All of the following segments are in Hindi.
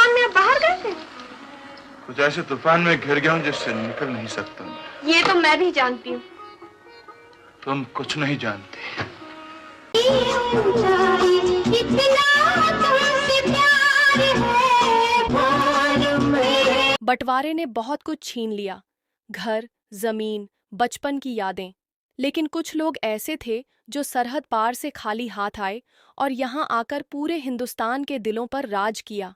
तूफान में आप बाहर गए थे? कुछ ऐसे तूफान में घिर गया हूं जिससे निकल नहीं सकता मैं। ये तो मैं भी जानती हूँ। तुम कुछ नहीं जानती। बंटवारे ने बहुत कुछ छीन लिया, घर, जमीन, बचपन की यादें। लेकिन कुछ लोग ऐसे थे जो सरहद पार से खाली हाथ आए और यहाँ आकर पूरे हिंदुस्तान के दिलों पर राज किया।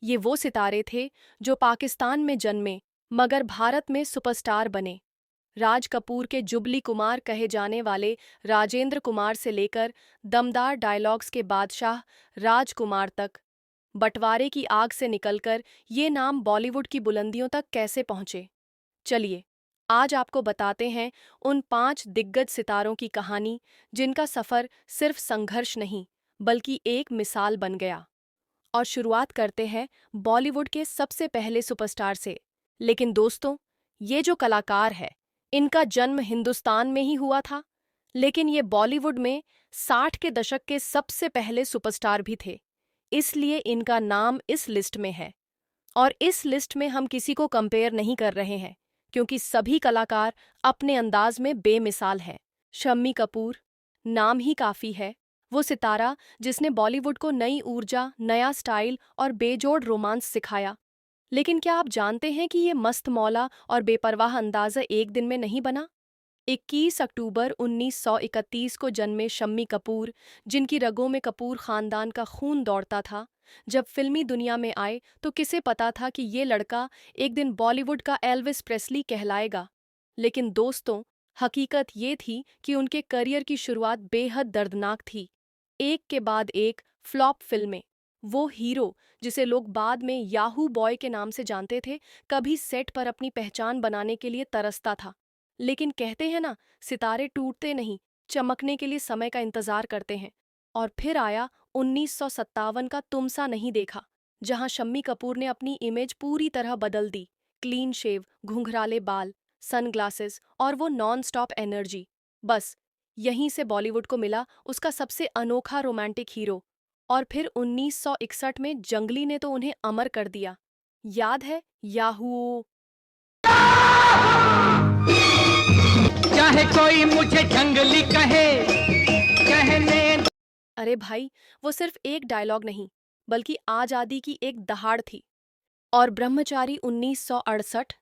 ये वो सितारे थे जो पाकिस्तान में जन्मे मगर भारत में सुपरस्टार बने। राज कपूर के जुबली कुमार कहे जाने वाले राजेंद्र कुमार से लेकर दमदार डायलॉग्स के बादशाह राजकुमार तक, बंटवारे की आग से निकलकर ये नाम बॉलीवुड की बुलंदियों तक कैसे पहुंचे। चलिए आज आपको बताते हैं उन 5 दिग्गज सितारों की कहानी जिनका सफर सिर्फ संघर्ष नहीं बल्कि एक मिसाल बन गया। और शुरुआत करते हैं बॉलीवुड के सबसे पहले सुपरस्टार से। लेकिन दोस्तों, ये जो कलाकार है इनका जन्म हिंदुस्तान में ही हुआ था, लेकिन ये बॉलीवुड में 60 के दशक के सबसे पहले सुपरस्टार भी थे। इसलिए इनका नाम इस लिस्ट में है। और इस लिस्ट में हम किसी को कंपेयर नहीं कर रहे हैं क्योंकि सभी कलाकार अपने अंदाज में बेमिसाल हैं। शम्मी कपूर, नाम ही काफी है। वो सितारा जिसने बॉलीवुड को नई ऊर्जा, नया स्टाइल और बेजोड़ रोमांस सिखाया। लेकिन क्या आप जानते हैं कि ये मस्त मौला और बेपरवाह अंदाज़ा एक दिन में नहीं बना? 21 अक्टूबर 1931 को जन्मे शम्मी कपूर, जिनकी रगों में कपूर खानदान का खून दौड़ता था, जब फिल्मी दुनिया में आए तो किसे पता था कि ये लड़का एक दिन बॉलीवुड का एल्विस प्रेस्ली कहलाएगा। लेकिन दोस्तों, हकीकत ये थी कि उनके करियर की शुरुआत बेहद दर्दनाक थी। एक के बाद एक फ्लॉप फिल्में। वो हीरो जिसे लोग बाद में याहू बॉय के नाम से जानते थे, कभी सेट पर अपनी पहचान बनाने के लिए तरसता था। लेकिन कहते हैं ना, सितारे टूटते नहीं, चमकने के लिए समय का इंतजार करते हैं। और फिर आया 1957 का तुम सा नहीं देखा, जहां शम्मी कपूर ने अपनी इमेज पूरी तरह बदल दी। क्लीन शेव, घुंघराले बाल, सनग्लासेस और वो नॉन स्टॉप एनर्जी। बस यहीं से बॉलीवुड को मिला उसका सबसे अनोखा रोमांटिक हीरो। और फिर 1961 में जंगली ने तो उन्हें अमर कर दिया। याद है याहू? चाहे कोई मुझे जंगली कहे, कहने। अरे भाई, वो सिर्फ एक डायलॉग नहीं बल्कि आजादी की एक दहाड़ थी। और ब्रह्मचारी 1968,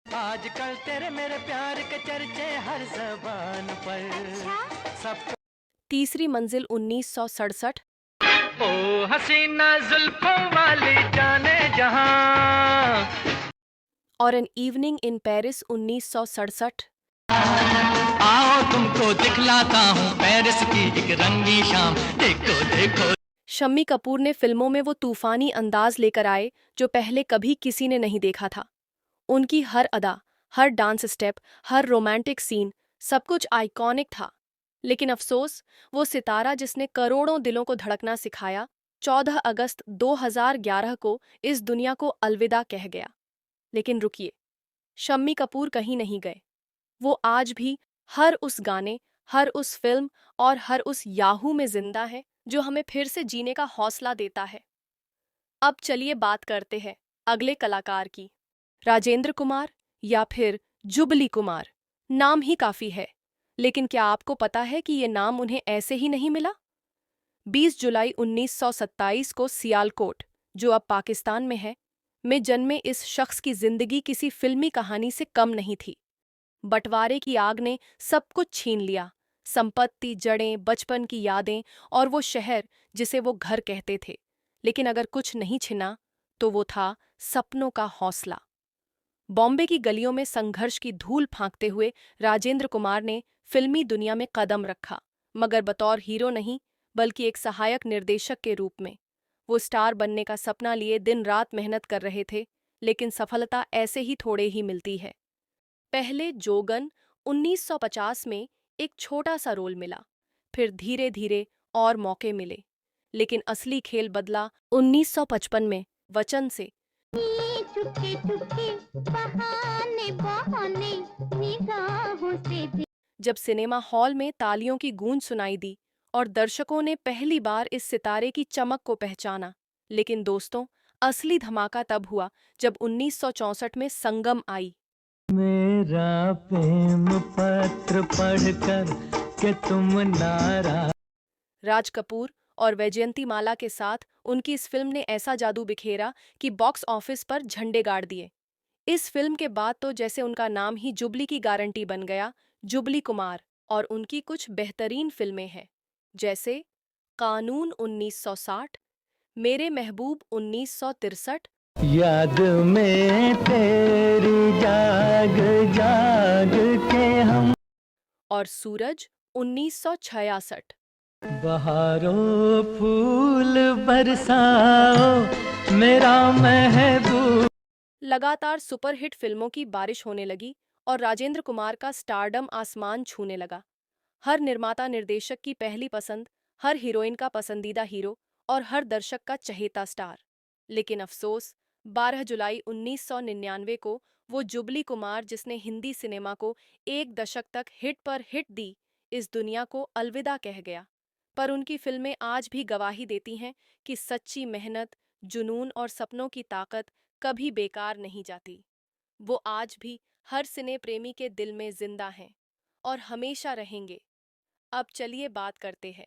आजकल तेरे मेरे प्यार के चर्चे हर ज़बान पर। सब तीसरी मंजिल 1967, ओ हसीना जुल्फों वाली जाने जहां। और एन इवनिंग इन पेरिस 1967। आओ तुमको दिखलाता हूँ पेरिस की एक रंगी शाम, देखो देखो। शम्मी कपूर ने फिल्मों में वो तूफानी अंदाज लेकर आए जो पहले कभी किसी ने नहीं देखा था। उनकी हर अदा, हर डांस स्टेप, हर रोमांटिक सीन, सब कुछ आइकॉनिक था। लेकिन अफसोस, वो सितारा जिसने करोड़ों दिलों को धड़कना सिखाया, 14 अगस्त 2011 को इस दुनिया को अलविदा कह गया। लेकिन रुकिए, शम्मी कपूर कहीं नहीं गए। वो आज भी हर उस गाने, हर उस फिल्म और हर उस याहू में जिंदा है जो हमें फिर से जीने का हौसला देता है। अब चलिए बात करते हैं अगले कलाकार की। राजेंद्र कुमार या फिर जुबली कुमार, नाम ही काफी है। लेकिन क्या आपको पता है कि ये नाम उन्हें ऐसे ही नहीं मिला? 20 जुलाई 1927 को सियालकोट, जो अब पाकिस्तान में है, में जन्मे इस शख्स की जिंदगी किसी फिल्मी कहानी से कम नहीं थी। बंटवारे की आग ने सब कुछ छीन लिया, संपत्ति, जड़ें, बचपन की यादें और वो शहर जिसे वो घर कहते थे। लेकिन अगर कुछ नहीं छिना तो वो था सपनों का हौसला। बॉम्बे की गलियों में संघर्ष की धूल फांकते हुए राजेंद्र कुमार ने फिल्मी दुनिया में कदम रखा, मगर बतौर हीरो नहीं बल्कि एक सहायक निर्देशक के रूप में। वो स्टार बनने का सपना लिए दिन रात मेहनत कर रहे थे, लेकिन सफलता ऐसे ही थोड़े ही मिलती है। पहले जोगन 1950 में एक छोटा सा रोल मिला, फिर धीरे धीरे और मौके मिले। लेकिन असली खेल बदला 1955 में वचन से। चुपके चुपके बहाने बहाने निगाहों से। जब सिनेमा हॉल में तालियों की गूंज सुनाई दी और दर्शकों ने पहली बार इस सितारे की चमक को पहचाना। लेकिन दोस्तों, असली धमाका तब हुआ जब 1964 में संगम आई। मेरा प्रेम पत्र पढ़कर के तुम नाराज। राज कपूर और वैजयंतीमाला के साथ उनकी इस फिल्म ने ऐसा जादू बिखेरा कि बॉक्स ऑफिस पर झंडे गाड़ दिए। इस फिल्म के बाद तो जैसे उनका नाम ही जुबली की गारंटी बन गया, जुबली कुमार। और उनकी कुछ बेहतरीन फिल्में हैं, जैसे कानून 1960, मेरे महबूब 1963, याद में तेरी जाग जाग के हम। और सूरज 1966। बहारों फूल बरसाओ मेरा महबूब। लगातार सुपरहिट फिल्मों की बारिश होने लगी और राजेंद्र कुमार का स्टारडम आसमान छूने लगा। हर निर्माता निर्देशक की पहली पसंद, हर हीरोइन का पसंदीदा हीरो और हर दर्शक का चहेता स्टार। लेकिन अफसोस, 12 जुलाई 1999 को वो जुबली कुमार जिसने हिंदी सिनेमा को एक दशक तक हिट पर हिट दी, इस दुनिया को अलविदा कह गया। पर उनकी फिल्में आज भी गवाही देती हैं कि सच्ची मेहनत, जुनून और सपनों की ताकत कभी बेकार नहीं जाती। वो आज भी हर सिने प्रेमी के दिल में जिंदा हैं और हमेशा रहेंगे। अब चलिए बात करते हैं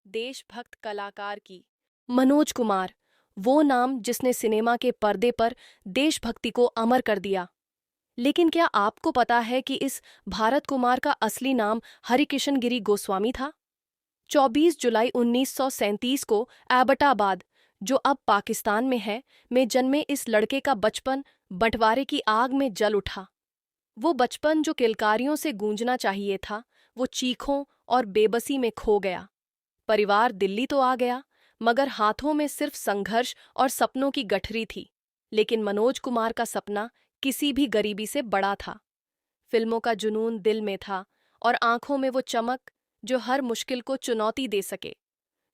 देशभक्त कलाकार की। मनोज कुमार, वो नाम जिसने सिनेमा के पर्दे पर देशभक्ति को अमर कर दिया। लेकिन क्या आपको पता है कि इस भारत कुमार का असली नाम हरिकिशन गिरी गोस्वामी था? 24 जुलाई 1937 को एबटाबाद, जो अब पाकिस्तान में है, में जन्मे इस लड़के का बचपन बंटवारे की आग में जल उठा। वो बचपन जो किलकारियों से गूंजना चाहिए था, वो चीखों और बेबसी में खो गया। परिवार दिल्ली तो आ गया, मगर हाथों में सिर्फ संघर्ष और सपनों की गठरी थी। लेकिन मनोज कुमार का सपना किसी भी गरीबी से बड़ा था। फिल्मों का जुनून दिल में था और आंखों में वो चमक जो हर मुश्किल को चुनौती दे सके।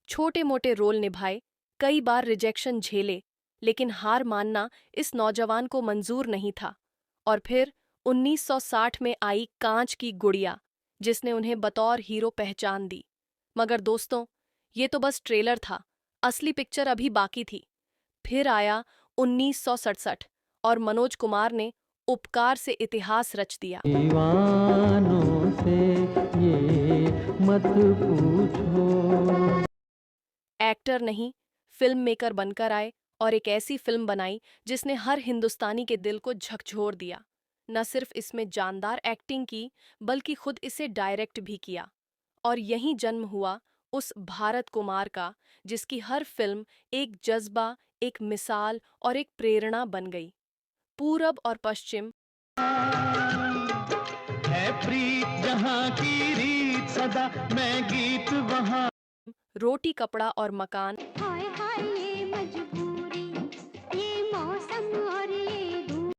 छोटे मोटे रोल निभाए, कई बार रिजेक्शन झेले, लेकिन हार मानना इस नौजवान को मंजूर नहीं था। और फिर 1960 में आई कांच की गुड़िया, जिसने उन्हें बतौर हीरो पहचान दी। मगर दोस्तों, ये तो बस ट्रेलर था, असली पिक्चर अभी बाकी थी। फिर आया 1967 और मनोज कुमार ने उपकार से इतिहास रच दिया। दीवानों से ये मत पूछो। एक्टर नहीं, फिल्म मेकर बनकर आए और एक ऐसी फिल्म बनाई जिसने हर हिंदुस्तानी के दिल को झकझोर दिया। न सिर्फ इसमें जानदार एक्टिंग की, बल्कि खुद इसे डायरेक्ट भी किया। और यहीं जन्म हुआ उस भारत कुमार का, जिसकी हर फिल्म एक जज्बा, एक मिसाल और एक प्रेरणा बन गई। पूरब और पश्चिम, है प्रीत जहाँ की रीत सदा, मैं गीत वहाँ। रोटी कपड़ा और मकान, हाय हाय ये मजबूरी, ये मौसम और ये धूप।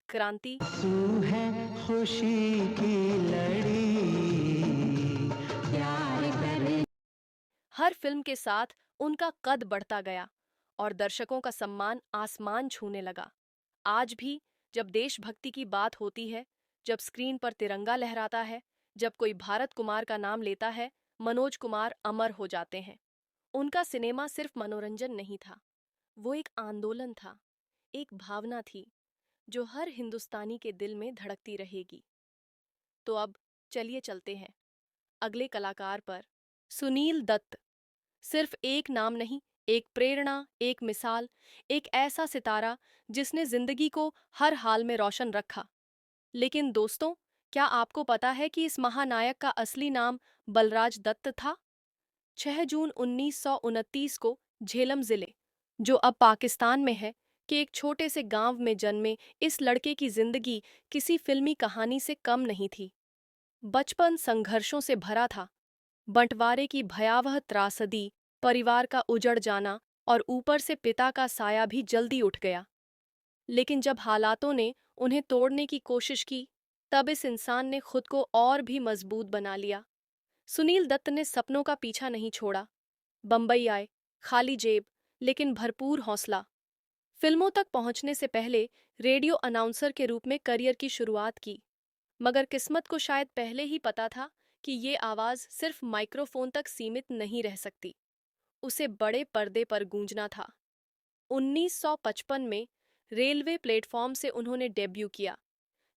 क्रांति, तू है खुशी की लड़ी, प्यार करे। हर फिल्म के साथ उनका कद बढ़ता गया और दर्शकों का सम्मान आसमान छूने लगा। आज भी जब देशभक्ति की बात होती है, जब स्क्रीन पर तिरंगा लहराता है, जब कोई भारत कुमार का नाम लेता है, मनोज कुमार अमर हो जाते हैं। उनका सिनेमा सिर्फ मनोरंजन नहीं था, वो एक आंदोलन था, एक भावना थी जो हर हिंदुस्तानी के दिल में धड़कती रहेगी। तो अब चलिए चलते हैं अगले कलाकार पर। सुनील दत्त, सिर्फ एक नाम नहीं, एक प्रेरणा, एक मिसाल, एक ऐसा सितारा जिसने जिंदगी को हर हाल में रोशन रखा। लेकिन दोस्तों, क्या आपको पता है कि इस महानायक का असली नाम बलराज दत्त था? 6 जून 1929 को झेलम जिले, जो अब पाकिस्तान में है, के एक छोटे से गांव में जन्मे इस लड़के की जिंदगी किसी फिल्मी कहानी से कम नहीं थी। बचपन संघर्षों से भरा था, बंटवारे की भयावह त्रासदी, परिवार का उजड़ जाना और ऊपर से पिता का साया भी जल्दी उठ गया। लेकिन जब हालातों ने उन्हें तोड़ने की कोशिश की, तब इस इंसान ने खुद को और भी मजबूत बना लिया। सुनील दत्त ने सपनों का पीछा नहीं छोड़ा। बम्बई आए, खाली जेब लेकिन भरपूर हौसला। फिल्मों तक पहुंचने से पहले रेडियो अनाउंसर के रूप में करियर की शुरुआत की। मगर किस्मत को शायद पहले ही पता था कि ये आवाज सिर्फ माइक्रोफोन तक सीमित नहीं रह सकती, उसे बड़े पर्दे पर गूंजना था। 1955 में रेलवे प्लेटफॉर्म से उन्होंने डेब्यू किया,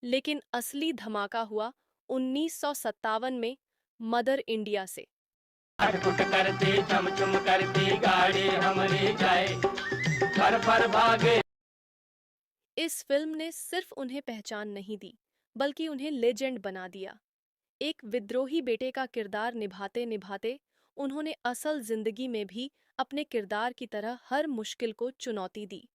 लेकिन असली धमाका हुआ 1957 में मदर इंडिया से। अटपुट करती चमचम करती गाड़ी हमरी जाए, घर पर भागे। इस फिल्म ने सिर्फ उन्हें पहचान नहीं दी, बल्कि उन्हें लेजेंड बना दिया। एक विद्रोही बेटे का किरदार निभाते निभाते उन्होंने असल जिंदगी में भी अपने किरदार की तरह हर मुश्किल को चुनौती दी।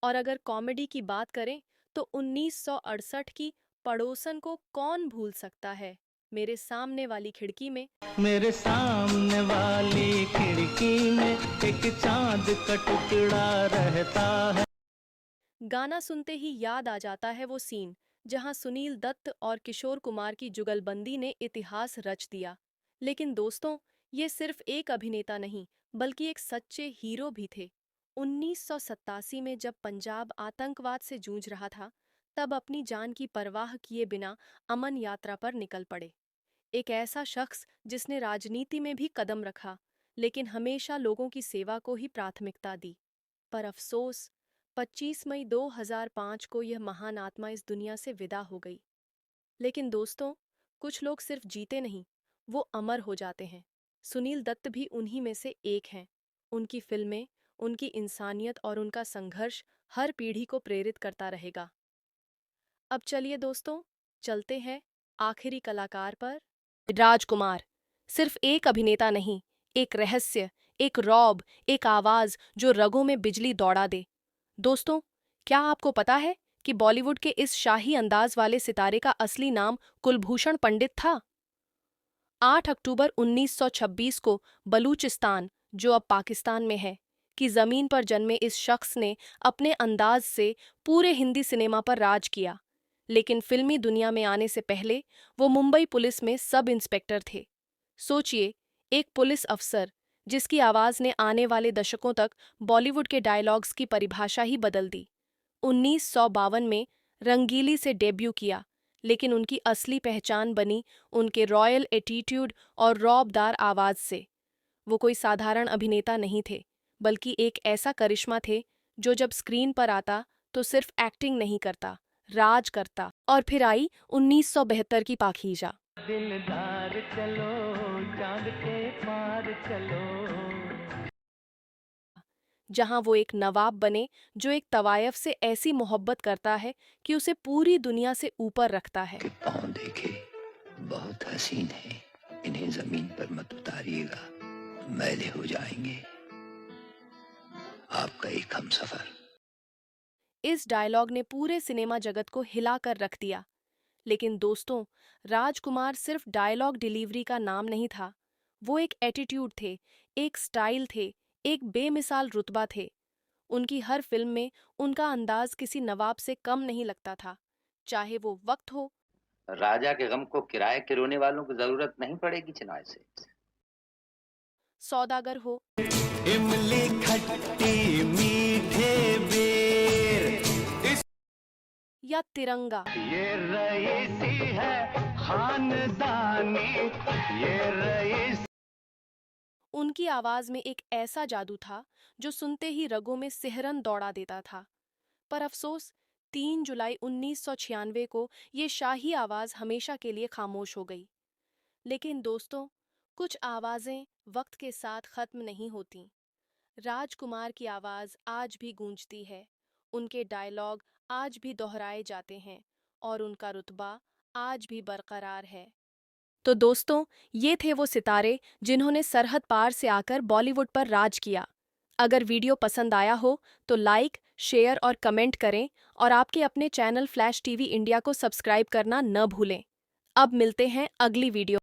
और अगर कॉमेडी की बात करें तो 1968 की पड़ोसन को कौन भूल सकता है। मेरे सामने वाली खिड़की में मेरे सामने वाली खिड़की में एक चांद का टुकड़ा रहता है। गाना सुनते ही याद आ जाता है वो सीन जहां सुनील दत्त और किशोर कुमार की जुगलबंदी ने इतिहास रच दिया। लेकिन दोस्तों, ये सिर्फ एक अभिनेता नहीं, बल्कि एक सच्चे हीरो भी थे। 1987 में जब पंजाब आतंकवाद से जूझ रहा था, तब अपनी जान की परवाह किए बिना अमन यात्रा पर निकल पड़े। एक ऐसा शख्स जिसने राजनीति में भी कदम रखा, लेकिन हमेशा लोगों की सेवा को ही प्राथमिकता दी। पर अफसोस, 25 मई 2005 को यह महान आत्मा इस दुनिया से विदा हो गई। लेकिन दोस्तों, कुछ लोग सिर्फ जीते नहीं, वो अमर हो जाते हैं। सुनील दत्त भी उन्हीं में से एक हैं। उनकी फिल्में, उनकी इंसानियत और उनका संघर्ष हर पीढ़ी को प्रेरित करता रहेगा। अब चलिए दोस्तों, चलते हैं आखिरी कलाकार पर। राजकुमार सिर्फ एक अभिनेता नहीं, एक रहस्य, एक रौब, एक आवाज जो रगों में बिजली दौड़ा दे। दोस्तों, क्या आपको पता है कि बॉलीवुड के इस शाही अंदाज वाले सितारे का असली नाम कुलभूषण पंडित था? 8 अक्टूबर 1926 को बलूचिस्तान, जो अब पाकिस्तान में है, की जमीन पर जन्मे इस शख्स ने अपने अंदाज से पूरे हिंदी सिनेमा पर राज किया। लेकिन फिल्मी दुनिया में आने से पहले वो मुंबई पुलिस में सब इंस्पेक्टर थे। सोचिए, एक पुलिस अफसर जिसकी आवाज ने आने वाले दशकों तक बॉलीवुड के डायलॉग्स की परिभाषा ही बदल दी। 1952 में रंगीली से डेब्यू किया, लेकिन उनकी असली पहचान बनी उनके रॉयल एटीट्यूड और रौबदार आवाज से। वो कोई साधारण अभिनेता नहीं थे, बल्कि एक ऐसा करिश्मा थे जो जब स्क्रीन पर आता तो सिर्फ एक्टिंग नहीं करता, राज करता। और फिर आई 1972 की पाखीजा, दिलदार चलो चांद के पार चलो, जहां वो एक नवाब बने जो एक तवायफ से ऐसी मोहब्बत करता है कि उसे पूरी दुनिया से ऊपर रखता है। के पाँव देखे, बहुत हसीन है, इन्हें जमीन पर मत उतारिएगा, मैले हो जाएंगे। आपका एक हमसफर। इस डायलॉग ने पूरे सिनेमा जगत को हिला कर रख दिया। लेकिन दोस्तों, राजकुमार सिर्फ डायलॉग डिलीवरी का नाम नहीं था, वो एक एटीट्यूड थे, एक स्टाइल थे, एक बेमिसाल रुतबा थे। उनकी हर फिल्म में उनका अंदाज किसी नवाब से कम नहीं लगता था, चाहे वो वक्त हो, राजा के गम को किराए के रोने वालों को जरूरत नहीं पड़ेगी चिनाई से। सौदागर हो, इमली खट्टी मीठे बेर, या तिरंगा। ये रईसी है खानदानी, ये रईस। उनकी आवाज में एक ऐसा जादू था जो सुनते ही रगों में सिहरन दौड़ा देता था। पर अफसोस, 3 जुलाई 1996 को ये शाही आवाज हमेशा के लिए खामोश हो गई। लेकिन दोस्तों, कुछ आवाजें वक्त के साथ खत्म नहीं होती। राजकुमार की आवाज आज भी गूंजती है, उनके डायलॉग आज भी दोहराए जाते हैं और उनका रुतबा आज भी बरकरार है। तो दोस्तों, ये थे वो सितारे जिन्होंने सरहद पार से आकर बॉलीवुड पर राज किया। अगर वीडियो पसंद आया हो तो लाइक, शेयर और कमेंट करें और आपके अपने चैनल फ्लैश टीवी इंडिया को सब्सक्राइब करना न भूलें। अब मिलते हैं अगली वीडियो।